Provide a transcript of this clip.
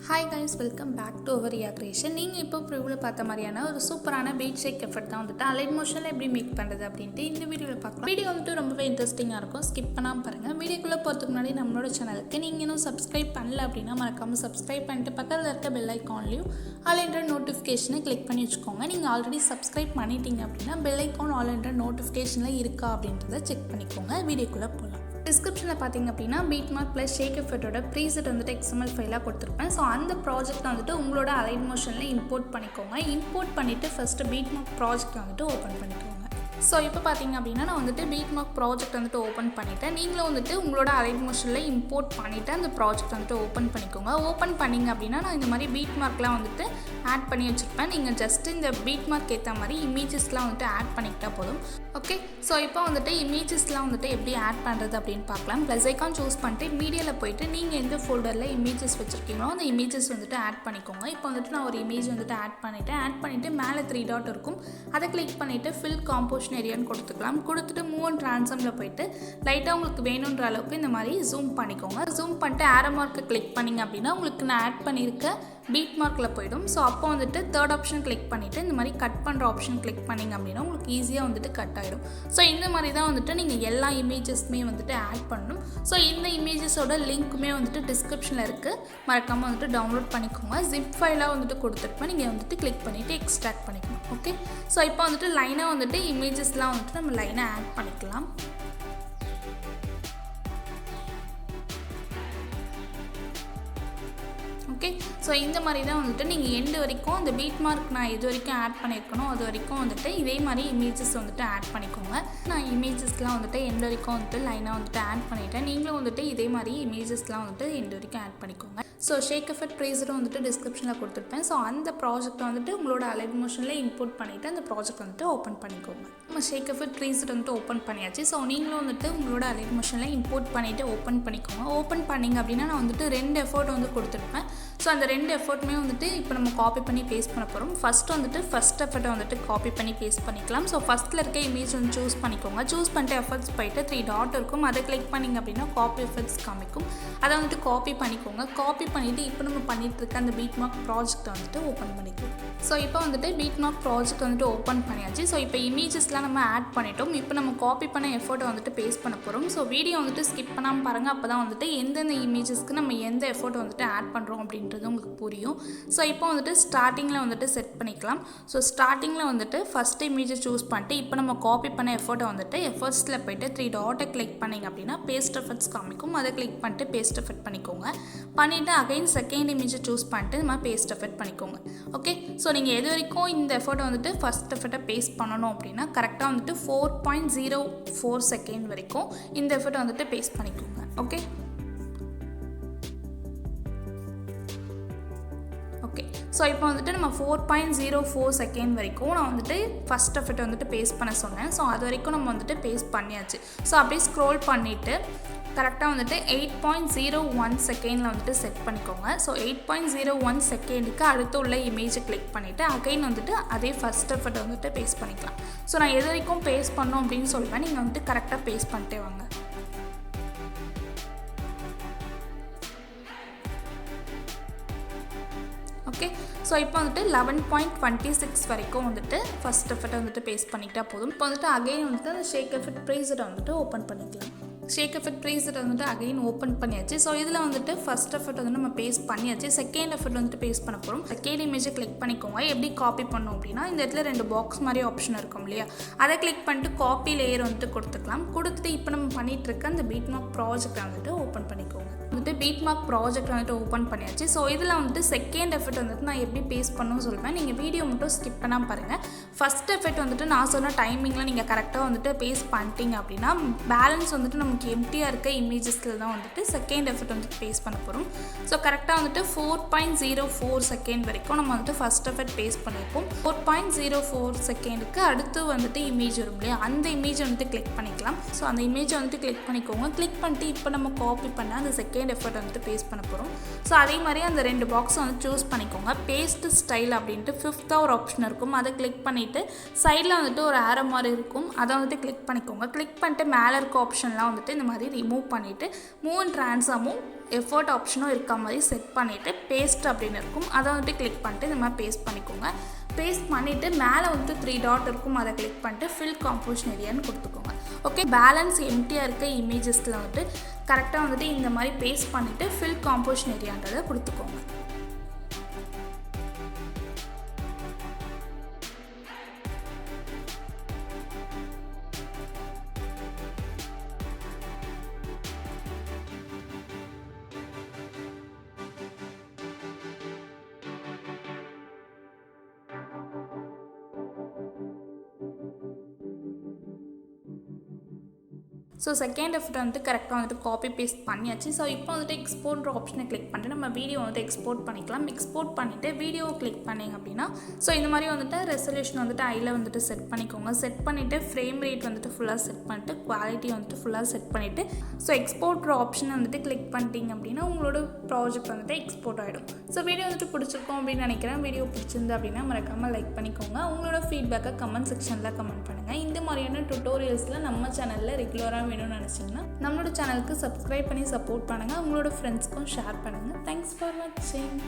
Hi guys, welcome back to our RIYA creation. நீங்கள் இப்போ ப்ரிவ்யூவில் பார்த்த மாதிரியான ஒரு சூப்பரான பீட் ஷேக் எஃபெக்ட் தான் வந்துட்டு அலைட் மோஷனில் எப்படி மேக் பண்ணுறது அப்படின்ட்டு இந்த வீடியோவில் பார்க்கலாம். வீடியோ வந்துட்டு ரொம்பவே இன்ட்ரெஸ்டிங்காக இருக்கும், ஸ்கிப் பண்ணாமல் பாருங்கள். வீடியோக்குள்ளே போகிறதுக்கு முன்னாடி நம்மளோட சேனலுக்கு நீங்கள் இன்னும் சப்ஸ்கிரைப் பண்ணல அப்படின்னா மறக்காமல் சப்ஸ்கிரைப் பண்ணிட்டு பக்கத்தில் இருக்க பெல் ஐக்கான்லையும் ஆல் என்ற நோட்டிஃபிகேஷனை கிளிக் பண்ணி வச்சுக்கோங்க. நீங்கள் ஆல்ரெடி சப்ஸ்கிரைப் பண்ணிட்டீங்க அப்படின்னா பெல் ஐக்கான் ஆல் என்ற நோட்டிஃபிகேஷனில் இருக்கா அப்படின்றத செக் பண்ணிக்கோங்க. வீடியோக்குள்ளே போகலாம். டிஸ்கிரிப்ஷனில் பார்த்தீங்க அப்படின்னா பீட் மார்க் ப்ளஸ் ஷேக் எஃபெக்ட்டோட ப்ரீசெட் வந்துட்டு XML ஃபைலாக கொடுத்துருப்பேன். ஸோ அந்த ப்ராஜெக்ட் வந்துட்டு உங்களோட அலைட் மோஷனில் இம்போர்ட் பண்ணிக்கோங்க. இம்போர்ட் பண்ணிவிட்டு ஃபஸ்ட்டு பீட் மார்க் ப்ராஜெக்ட் வந்துட்டு ஓப்பன் பண்ணிக்கோங்க. ஸோ இப்போ பார்த்தீங்க அப்படின்னா நான் வந்துட்டு பீட் மார்க் ப்ராஜெக்ட் வந்துட்டு ஓப்பன் பண்ணிவிட்டேன். நீங்களும் வந்துட்டு உங்களோட அலைட் மோஷனில் இம்போர்ட் பண்ணிவிட்டு அந்த ப்ராஜெக்ட் வந்துட்டு ஓப்பன் பண்ணிக்கோங்க. ஓப்பன் பண்ணிங்க அப்படின்னா நான் இந்த மாதிரி பீட் மார்க்லாம் வந்துட்டு ஆட் பண்ணி வச்சுருப்பேன். நீங்கள் ஜஸ்ட்டு இந்த பீட் மார்க் ஏற்ற மாதிரி இமேஜஸ்லாம் வந்துட்டு ஆட் பண்ணிக்கிட்டால் போதும். ஓகே, ஸோ இப்போ வந்துட்டு இமேஜஸ்லாம் வந்துட்டு எப்படி ஆட் பண்ணுறது அப்படின்னு பார்க்கலாம். ப்ளஸ் ஐக்கான் சூஸ் பண்ணிட்டு மீடியாவில் போயிட்டு நீங்கள் எந்த ஃபோல்டரில் இமேஜஸ் வச்சுருக்கீங்களோ அந்த இமேஜஸ் வந்துட்டு ஆட் பண்ணிக்கோங்க. இப்போ வந்துட்டு நான் ஒரு இமேஜ் வந்துட்டு ஆட் பண்ணிவிட்டு மேலே 3 டாட் இருக்கும், அதை கிளிக் பண்ணிவிட்டு ஃபில் காம்போசிஷன் ஏரியான்னு கொடுத்துக்கலாம். கொடுத்துட்டு மூவ் அண்ட் ட்ரான்ஸ்ஃபார்மில் போயிட்டு லைட்டாக உங்களுக்கு வேணுன்ற அளவுக்கு இந்த மாதிரி ஜூம் பண்ணிக்கோங்க. ஜூம் பண்ணிட்டு ஆரோ மார்க்கை கிளிக் பண்ணிங்க அப்படின்னா உங்களுக்கு நான் ஆட் பண்ணியிருக்க பீட் மார்க்கில் போயிடும். ஸோ அப்போ வந்துட்டு தேர்ட் ஆப்ஷன் கிளிக் பண்ணிவிட்டு இந்த மாதிரி கட் பண்ணுற ஆப்ஷன் கிளிக் பண்ணிங்க அப்படின்னா உங்களுக்கு ஈஸியாக வந்துட்டு கட் ஆகிடும். ஸோ இந்த மாதிரி தான் வந்துட்டு நீங்கள் எல்லா இமேஜஸ்மே வந்துட்டு ஆட் பண்ணணும். ஸோ இந்த இமேஜஸோட லிங்க்குமே வந்துட்டு டிஸ்கிரிப்ஷனில் இருக்குது, மறக்காமல் வந்துட்டு டவுன்லோட் பண்ணிக்கோங்க. ஜிப் ஃபைலாக வந்துட்டு கொடுத்துருப்பேன், நீங்கள் வந்துட்டு கிளிக் பண்ணிவிட்டு எக்ஸ்ட்ராக்ட் பண்ணிக்கணும். ஓகே, ஸோ இப்போ வந்துட்டு லைனாக வந்துட்டு இமேஜஸ்லாம் வந்துட்டு நம்ம லைனாக ஆட் பண்ணிக்கலாம். ஓகே, ஸோ இந்த மாதிரி தான் வந்துட்டு நீங்கள் எண்டு வரைக்கும் அந்த பீட் மார்க் நான் எது வரைக்கும் ஆட் பண்ணியிருக்கணும் அது வரைக்கும் வந்துட்டு இதே மாதிரி இமேஜஸ் வந்துட்டு ஆட் பண்ணிக்கோங்க. நான் இமேஜஸ்லாம் வந்துட்டு எண்டு வரைக்கும் வந்துட்டு லைனாக வந்துட்டு ஆட் பண்ணிட்டேன். நீங்களும் வந்துட்டு இதே மாதிரி இமேஜஸ்லாம் வந்துட்டு எண்டு வரைக்கும் ஆட் பண்ணிக்கோங்க. ஸோ ஷேக் எஃபெக்ட் ப்ரீசரும் வந்துட்டு டிஸ்கிரிப்ஷனில் கொடுத்துருப்பேன். ஸோ அந்த ப்ராஜெக்ட்டை வந்துட்டு உங்களோட அலைட் மோஷனில் இம்போர்ட் பண்ணிவிட்டு அந்த ப்ராஜெக்ட் வந்துட்டு ஓப்பன் பண்ணிக்கோங்க. நம்ம ஷேக் எஃபெக்ட் ப்ரீசர் வந்துட்டு ஓப்பன் பண்ணியாச்சு. ஸோ நீங்களும் வந்துட்டு உங்களோட அலைட் மோஷனில் இம்போர்ட் பண்ணிவிட்டு ஓப்பன் பண்ணிக்கோங்க. ஓப்பன் பண்ணிங்க அப்படின்னா நான் வந்துட்டு 2 எஃபோர்ட் வந்து கொடுத்துருப்பேன். ஸோ அந்த 2 எஃபோர்ட்டுமே வந்துட்டு இப்போ நம்ம காப்பி பண்ணி பேஸ்ட் பண்ண போகிறோம். ஃபஸ்ட்டு வந்துட்டு ஃபஸ்ட் எஃபர்ட்டை வந்துட்டு காப்பி பண்ணி பேஸ்ட் பண்ணிக்கலாம். ஸோ ஃபஸ்ட்டில் இருக்க இமேஜ் வந்து சூஸ் பண்ணிக்கோங்க. சூஸ் பண்ணிட்டு எஃபர்ட்ஸ் போயிட்டு 3 டாட் இருக்கும், அதை கிளிக் பண்ணிங்க அப்படின்னா காப்பி எஃபர்ட்ஸ் காமிக்கும். அதை வந்துட்டு காப்பி பண்ணிக்கோங்க. காப்பி பண்ணிவிட்டு இப்போ நம்ம பண்ணிகிட்டு இருக்க அந்த பீட் மார்க் ப்ராஜெக்ட்டை வந்துட்டு ஓப்பன் பண்ணிக்கலாம். ஸோ இப்போ வந்துட்டு பீட் மார்க் ப்ராஜெக்ட் வந்துட்டு ஓப்பன் பண்ணியாச்சு. ஸோ இப்போ இமேஜஸ்லாம் நம்ம ஆட் பண்ணிட்டோம். இப்போ நம்ம காப்பி பண்ண எஃபோர்ட்டை வந்துட்டு பேஸ்ட் பண்ண போகிறோம். ஸோ வீடியோ வந்துட்டு ஸ்கிப் பண்ணாமல் பாருங்கள், அப்போ தான் வந்துட்டு எந்தெந்த இமேஜஸ்க்கு நம்ம எந்த எஃபோர்ட் வந்துட்டு ஆட் பண்ணுறோம் அப்படின்றது உங்களுக்கு புரியும். ஸோ இப்போ வந்துட்டு ஸ்டார்டிங்கில் வந்துட்டு செட் பண்ணிக்கலாம். ஸோ ஸ்டார்டிங்கில் வந்துட்டு ஃபஸ்ட் இமேஜை சூஸ் பண்ணிட்டு இப்போ நம்ம காப்பி பண்ண எஃபோர்ட்டை வந்துட்டு எஃபர்ட்ஸில் போய்ட்டு 3 டாட்டை கிளிக் பண்ணிங்க அப்படின்னா பேஸ்ட் எஃபர்ட்ஸ் காமிக்கும், அதை கிளிக் பண்ணிட்டு பேஸ்ட் எஃபெக்ட் பண்ணிக்கோங்க. பண்ணிவிட்டு அகைன் செகண்ட் இமேஜை சூஸ் பண்ணிட்டு நம்ம பேஸ்ட் எஃபெக்ட் பண்ணிக்கோங்க. ஓகே, ஸோ நீங்கள் எது வரைக்கும் இந்த எஃபோர்ட்டை வந்துட்டு ஃபஸ்ட் எஃபெக்ட்டை பேஸ்ட் பண்ணணும் அப்படின்னா கரெக்டாக வந்துட்டு 4.04 செகண்ட் வரைக்கும் இந்த எஃபோர்ட்டை வந்துட்டு பேஸ்ட் பண்ணிக்கோங்க. ஓகே, ஓகே, ஸோ இப்போ வந்துட்டு நம்ம 4.04 செகண்ட் வரைக்கும் நான் வந்துட்டு ஃபஸ்ட் எஃபெக்ட் வந்துட்டு பேஸ்ட் பண்ண சொன்னேன். ஸோ அது வரைக்கும் நம்ம வந்துட்டு பேஸ்ட் பண்ணியாச்சு. ஸோ அப்படியே ஸ்க்ரோல் பண்ணிவிட்டு கரெக்டாக வந்துட்டு 8.01 செகண்டில் வந்துட்டு செட் பண்ணிக்கோங்க. ஸோ 8.01 செகண்டுக்கு அடுத்து உள்ள இமேஜை கிளிக் பண்ணிவிட்டு அகைன் வந்துட்டு அதே ஃபஸ்ட் எஃபெக்ட் வந்துட்டு பேஸ்ட் பண்ணிக்கலாம். ஸோ நான் எது வரைக்கும் பேஸ்ட் பண்ணோம் அப்படின்னு சொல்லுவேன், நீங்கள் வந்துட்டு கரெக்டாக பேஸ்ட் பண்ணிட்டே வாங்க. ஓகே, ஸோ இப்போ வந்துட்டு 11.26 வரைக்கும் வந்துட்டு ஃபஸ்ட் எஃபெக்ட்டை வந்துட்டு பேஸ்ட் பண்ணிக்கிட்டால் போதும். இப்போ வந்துட்டு அகைன் வந்துட்டு அந்த ஷேக் எஃபெக்ட் ப்ரீசரை வந்துட்டு ஓப்பன் பண்ணிக்கலாம். ஷேக் எஃபெக்ட் ப்ரீசரை வந்துட்டு அகைன் ஓப்பன் பண்ணியாச்சு. ஸோ இதில் வந்துட்டு ஃபஸ்ட் எஃபெக்ட் வந்து நம்ம பேஸ்ட் பண்ணியாச்சு. செகண்ட் எஃபெக்ட் வந்துட்டு பேஸ்ட் பண்ண போகிறோம். செகண்ட் இமேஜை கிளிக் பண்ணிக்கோங்க. எப்படி காப்பி பண்ணோம் அப்படின்னா இந்த இடத்துல 2 பாக்ஸ் மாதிரி ஆப்ஷன் இருக்கும் இல்லையா, அதை கிளிக் பண்ணிட்டு காப்பி லேயர் வந்துட்டு கொடுத்துக்கலாம். கொடுத்துட்டு இப்போ நம்ம பண்ணிகிட்டு இருக்க அந்த பீட் மார்க் ப்ராஜெக்டை வந்துட்டு ஓப்பன் பண்ணிக்கோங்க. வந்துட்டு பீட் மார்க் ப்ராஜெக்ட் வந்துட்டு ஓப்பன் பண்ணியாச்சு. ஸோ இதில் வந்துட்டு செகண்ட் எஃபெக்ட் வந்துட்டு நான் எப்படி பேஸ்ட் பண்ணணும்னு சொல்லுவேன், நீங்கள் வீடியோ மட்டும் ஸ்கிப் பண்ணாமல் பாருங்கள். ஃபஸ்ட் எஃபெக்ட் வந்துட்டு நான் சொன்ன டைமிங்கில் நீங்கள் கரெக்டாக வந்துட்டு பேஸ்ட் பண்ணிட்டீங்க அப்படின்னா பேலன்ஸ் வந்துட்டு நமக்கு எம்டியாக இருக்க இமேஜஸில் தான் வந்துட்டு செகண்ட் எஃபெக்ட் வந்துட்டு பேஸ்ட் பண்ண போகிறோம். ஸோ கரெக்டாக வந்துட்டு 4.04 செகண்ட் வரைக்கும் நம்ம வந்துட்டு ஃபஸ்ட் எஃபெக்ட் பேஸ்ட் பண்ணியிருப்போம். 4.04 செகண்டுக்கு அடுத்து வந்துட்டு இமேஜ் வரும் இல்லையா, அந்த இமேஜை வந்துட்டு கிளிக் பண்ணிக்கலாம். ஸோ அந்த இமேஜை வந்துட்டு கிளிக் பண்ணிக்கோங்க. கிளிக் பண்ணிட்டு இப்போ நம்ம காப்பி பண்ண அந்த செகண்ட் எஃபர்ட் வந்துட்டு பேஸ்ட் பண்ண போகிறோம். ஸோ அதே மாதிரி அந்த 2 பாக்ஸை வந்து சூஸ் பண்ணிக்கோங்க. பேஸ்ட் ஸ்டைல் அப்படின்ட்டு 5th ஒரு ஆப்ஷன் இருக்கும். அதை கிளிக் பண்ணிவிட்டு சைடில் வந்துட்டு ஒரு ஆரோ மாதிரி இருக்கும். அதை வந்துட்டு கிளிக் பண்ணிக்கோங்க. கிளிக் பண்ணிட்டு மேலே இருக்க ஆப்ஷன்லாம் வந்துட்டு இந்த மாதிரி ரிமூவ் பண்ணிவிட்டு மூவ் அண்ட் ட்ரான்ஸ்ஃபார்மும் எஃபர்ட் ஆப்ஷனும் இருக்க மாதிரி செட் பண்ணிவிட்டு பேஸ்ட் அப்படின்னு இருக்கும். அதை வந்துட்டு கிளிக் பண்ணிட்டு இந்த மாதிரி பேஸ்ட் பண்ணிக்கோங்க. பேஸ்ட் பண்ணிவிட்டு மேலே வந்துட்டு 3 டாட் இருக்கும். அதை கிளிக் பண்ணிட்டு ஃபில் காம்போசிஷன் ஏரியான்னு கொடுத்துக்கோங்க. ஓகே, பேலன்ஸ் எம்டியாக இருக்க இமேஜஸில் வந்துட்டு கரெக்டாக வந்துட்டு இந்த மாதிரி பேஸ்ட் பண்ணிவிட்டு ஃபில் காம்போசிஷன் ஏரியான்றதை கொடுத்துக்கோங்க. ஸோ செகண்ட் எஃபர்ட் வந்துட்டு கரெக்டாக வந்துட்டு காப்பி பேஸ்ட் பண்ணியாச்சு. ஸோ இப்போ வந்துட்டு எக்ஸ்போர்ட்ற ஆப்ஷனை கிளிக் பண்ணிட்டு நம்ம வீடியோ வந்துட்டு எக்ஸ்போர்ட் பண்ணிக்கலாம். எக்ஸ்போர்ட் பண்ணிவிட்டு வீடியோவை கிளிக் பண்ணிங்க அப்படின்னா ஸோ இந்த மாதிரி வந்துட்டு ரெசல்யூஷன் வந்துட்டு ஐயில் வந்துட்டு செட் பண்ணிக்கோங்க. செட் பண்ணிவிட்டு ஃப்ரேம் ரேட் வந்துட்டு ஃபுல்லாக செட் பண்ணிட்டு குவாலிட்டி வந்துட்டு ஃபுல்லாக செட் பண்ணிவிட்டு ஸோ எக்ஸ்போர்ட்ற ஆப்ஷனை வந்துட்டு கிளிக் பண்ணிட்டீங்க அப்படின்னா உங்களோட ப்ராஜெக்ட் வந்துட்டு எக்ஸ்போர்ட் ஆகிடும். ஸோ வீடியோ வந்துட்டு பிடிச்சிருக்கோம் அப்படின்னு நினைக்கிறேன். வீடியோ பிடிச்சிருந்து அப்படின்னா மறக்காமல் லைக் பண்ணிக்கோங்க. உங்களோட ஃபீட்பேக்கை கமெண்ட் செக்ஷனில் கமெண்ட் பண்ணுங்கள். இந்த மாதிரியான டுட்டோரியல்ஸில் நம்ம சேனலில் ரெகுலராக வேணும்னு நினச்சிங்கன்னா நம்மளோட சேனலுக்கு சப்ஸ்கிரைப் பண்ணி சப்போர்ட் பண்ணுங்கள். உங்களோட ஃப்ரெண்ட்ஸ்க்கும் ஷேர் பண்ணுங்கள். தேங்க்ஸ் ஃபார் வாட்சிங்.